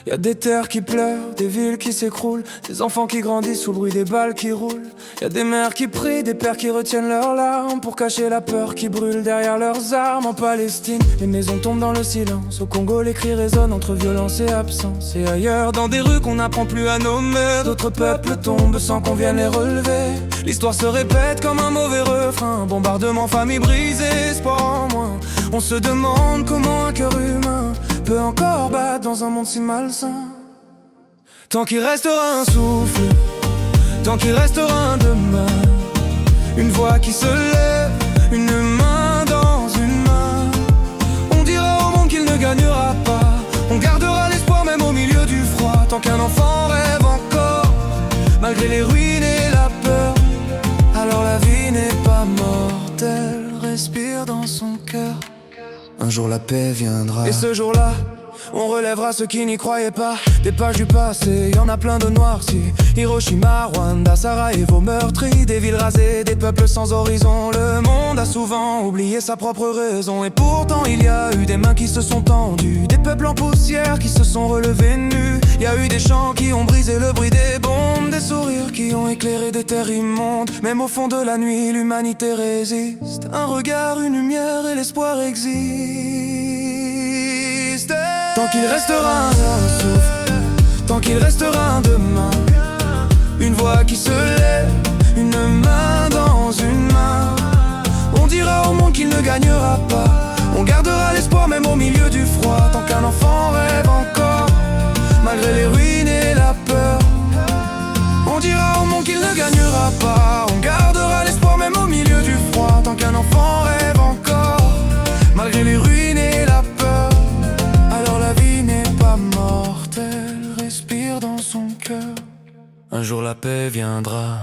Y a des terres qui pleurent, des villes qui s'écroulent, des enfants qui grandissent sous le bruit des balles qui roulent. Y a des mères qui prient, des pères qui retiennent leurs larmes pour cacher la peur qui brûle derrière leurs armes. En Palestine, les maisons tombent dans le silence. Au Congo, les cris résonnent entre violence et absence. Et ailleurs, dans des rues qu'on n'apprend plus à nommer, d'autres peuples tombent sans qu'on vienne les relever. L'histoire se répète comme un mauvais refrain. Bombardement, famille brisée, espoir en moins. On se demande comment un cœur humain peut encore battre dans un monde si malsain. Tant qu'il restera un souffle, tant qu'il restera un demain, une voix qui se lève, une main dans une main. On dira au monde qu'il ne gagnera pas, on gardera l'espoir même au milieu du froid. Tant qu'un enfant rêve encore, malgré les ruines et la peur, alors la vie n'est pas morte, elle respire dans son cœur. Un jour la paix viendra. Et ce jour-là, on relèvera ceux qui n'y croyaient pas. Des pages du passé, y en a plein de noircis. Hiroshima, Rwanda, Sarajevo meurtri. Des villes rasées, des peuples sans horizon. Le monde a souvent oublié sa propre raison. Et pourtant il y a eu des mains qui se sont tendues, des peuples en poussière qui se sont relevés nus. Il y a eu des chants qui ont brisé le bruit des bombes, des sourires qui ont éclairé des terres immondes. Même au fond de la nuit, l'humanité résiste. Un regard, une lumière et l'espoir existent. Tant qu'il restera un souffle, tant qu'il restera un demain, une voix qui se lève, une main dans une main. On dira au monde qu'il ne gagnera pas, on gardera l'espoir même au milieu du froid. Tant qu'un enfant rêve encore, malgré les ruines et la peur. On dira au monde qu'il ne gagnera pas, on gardera l'espoir même au milieu du froid. Tant qu'un enfant rêve encore, malgré les ruines et la peur, alors la vie n'est pas morte, elle respire dans son cœur. Un jour la paix viendra.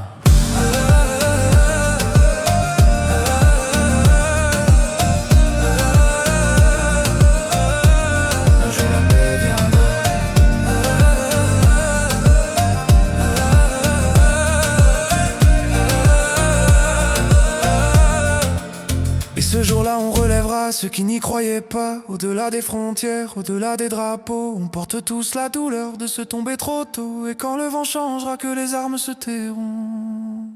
Ce jour-là, on relèvera ceux qui n'y croyaient pas. Au-delà des frontières, au-delà des drapeaux, on porte tous la douleur de se tomber trop tôt. Et quand le vent changera, que les armes se tairont,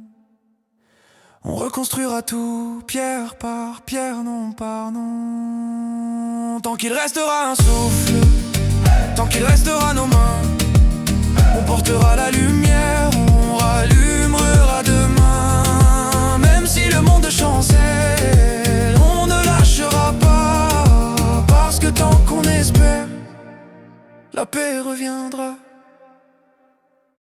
on reconstruira tout, pierre par pierre, non par non. Tant qu'il restera un souffle, tant qu'il restera nos mains, on portera la lumière, on rallumera demain. Même si le monde chancelle, on ne lâchera pas, parce que tant qu'on espère, la paix reviendra.